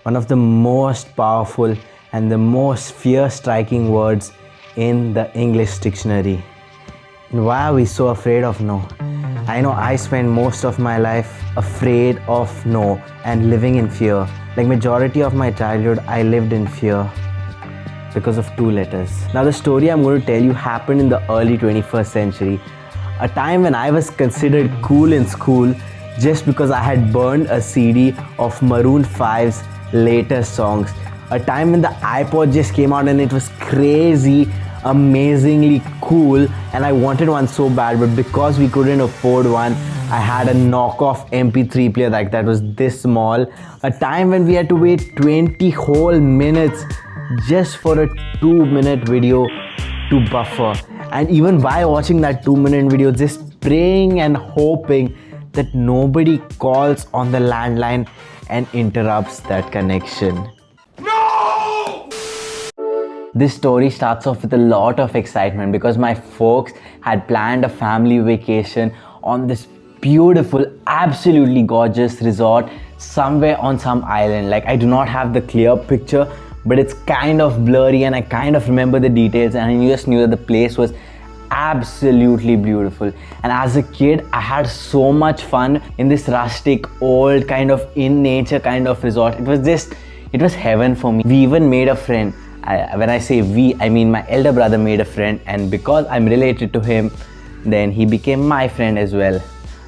one of the most powerful and the most fear-striking words in the English dictionary. And why are we so afraid of no? I know I spent most of my life afraid of no and living in fear. Like majority of my childhood, I lived in fear because of two letters. Now the story I'm going to tell you happened in the early 21st century, a time when I was considered cool in school just because I had burned a CD of Maroon 5's latest songs. A time when the iPod just came out and it was crazy, amazingly cool, and I wanted one so bad, but because we couldn't afford one, I had a knockoff MP3 player like that was this small. A time when we had to wait 20 whole minutes just for a 2-minute video to buffer, and even by watching that 2-minute video, just praying and hoping that nobody calls on the landline and interrupts that connection. This story starts off with a lot of excitement because my folks had planned a family vacation on this beautiful, absolutely gorgeous resort somewhere on some island. Like, I do not have the clear picture, but it's kind of blurry and I kind of remember the details, and I just knew that the place was absolutely beautiful. And as a kid, I had so much fun in this rustic, old, kind of in nature kind of resort. It was heaven for me. We even made a friend. When I say we, I mean my elder brother made a friend, and because I'm related to him, then he became my friend as well.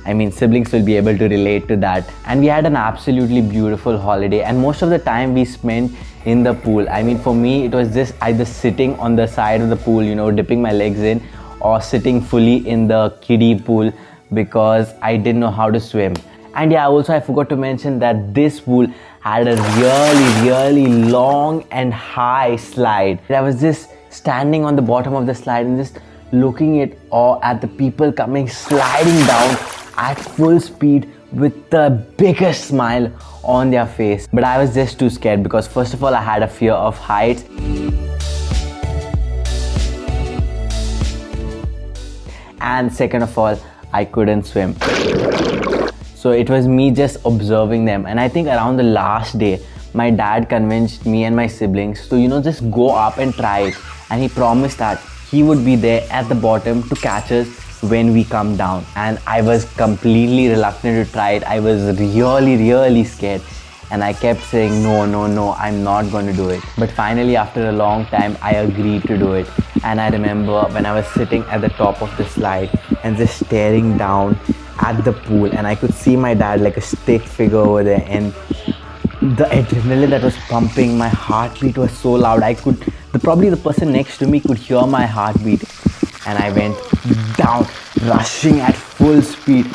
I mean, siblings will be able to relate to that. And we had an absolutely beautiful holiday, and most of the time we spent in the pool. I mean, for me, it was just either sitting on the side of the pool, dipping my legs in, or sitting fully in the kiddie pool because I didn't know how to swim. And yeah, also I forgot to mention that this pool had a really long and high slide. I was just standing on the bottom of the slide and just looking at the people coming sliding down at full speed with the biggest smile on their face. But I was just too scared because first of all, I had a fear of heights. And second of all, I couldn't swim. So it was me just observing them. And I think around the last day, my dad convinced me and my siblings to, just go up and try it. And he promised that he would be there at the bottom to catch us when we come down. And I was completely reluctant to try it. I was really scared. And I kept saying, no, I'm not going to do it. But finally, after a long time, I agreed to do it. And I remember when I was sitting at the top of the slide and just staring down at the pool, and I could see my dad like a stick figure over there, and the adrenaline that was pumping, my heartbeat was so loud. Probably the person next to me could hear my heartbeat, and I went down, rushing at full speed.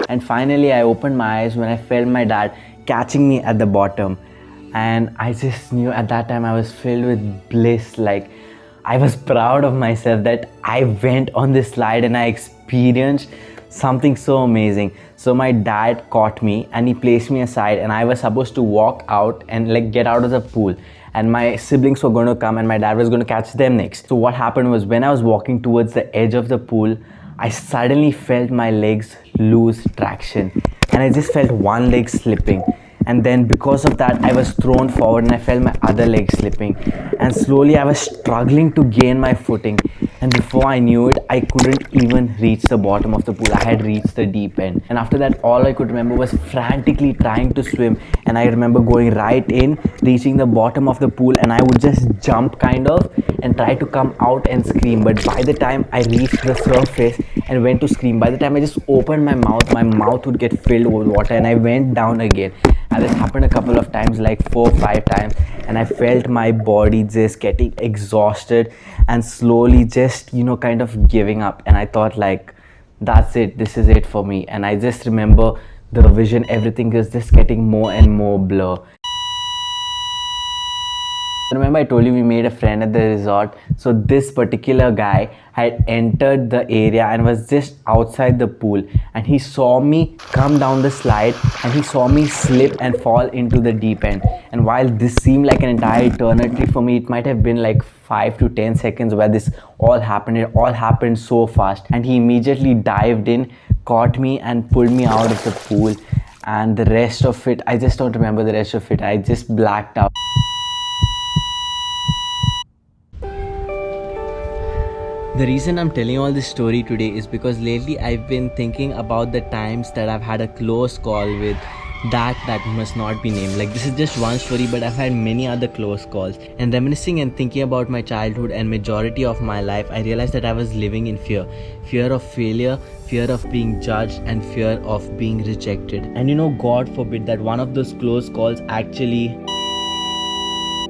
And finally, I opened my eyes when I felt my dad catching me at the bottom. And I just knew at that time I was filled with bliss. Like, I was proud of myself that I went on this slide and I experienced something so amazing. So my dad caught me and he placed me aside, and I was supposed to walk out and get out of the pool. And my siblings were going to come and my dad was going to catch them next. So what happened was, when I was walking towards the edge of the pool, I suddenly felt my legs lose traction, and I just felt one leg slipping. And then because of that, I was thrown forward and I felt my other leg slipping. And slowly I was struggling to gain my footing. And before I knew it, I couldn't even reach the bottom of the pool. I had reached the deep end. And after that, all I could remember was frantically trying to swim. And I remember going right in, reaching the bottom of the pool, and I would just jump kind of and try to come out and scream. But by the time I reached the surface and went to scream, by the time I just opened my mouth would get filled with water, and I went down again. And this happened a couple of times, like 4 or 5 times, and I felt my body just getting exhausted and slowly just kind of giving up. And I thought, like, that's it, this is it for me. And I just remember the vision, everything is just getting more and more blur. Remember I told you we made a friend at the resort. So this particular guy had entered the area and was just outside the pool, and he saw me come down the slide and he saw me slip and fall into the deep end. And while this seemed like an entire eternity for me, it might have been like 5 to 10 seconds where this all happened. It all happened so fast, and he immediately dived in, caught me and pulled me out of the pool. and the rest of it, I just don't remember the rest of it. I just blacked out. The reason I'm telling all this story today is because lately I've been thinking about the times that I've had a close call with that must not be named. Like, this is just one story, but I've had many other close calls. And reminiscing and thinking about my childhood and majority of my life, I realized that I was living in fear. Fear of failure, fear of being judged, and fear of being rejected. And God forbid that one of those close calls actually,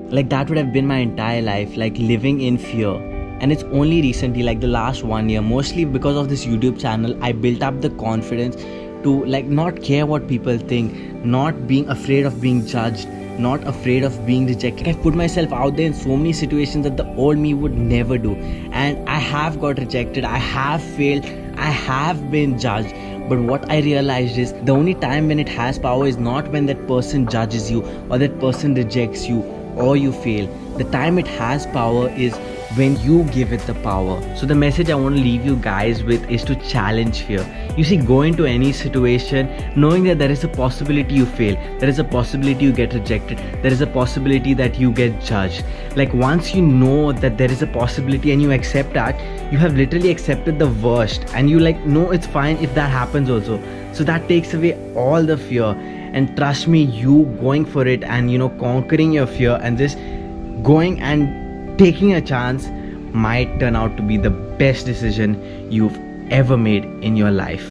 like, that would have been my entire life, like living in fear. And it's only recently, like the last 1 year, mostly because of this YouTube channel, I built up the confidence to like not care what people think, not being afraid of being judged, not afraid of being rejected. I've put myself out there in so many situations that the old me would never do. And I have got rejected, I have failed, I have been judged. But what I realized is the only time when it has power is not when that person judges you or that person rejects you or you fail. The time it has power is when you give it the power. So the message I want to leave you guys with is to challenge fear. You see, go into any situation knowing that there is a possibility you fail, there is a possibility you get rejected, there is a possibility that you get judged. Like, once you know that there is a possibility and you accept that, you have literally accepted the worst, and you like, no, it's fine if that happens also. So that takes away all the fear. And trust me, you going for it and conquering your fear and just going and taking a chance might turn out to be the best decision you've ever made in your life.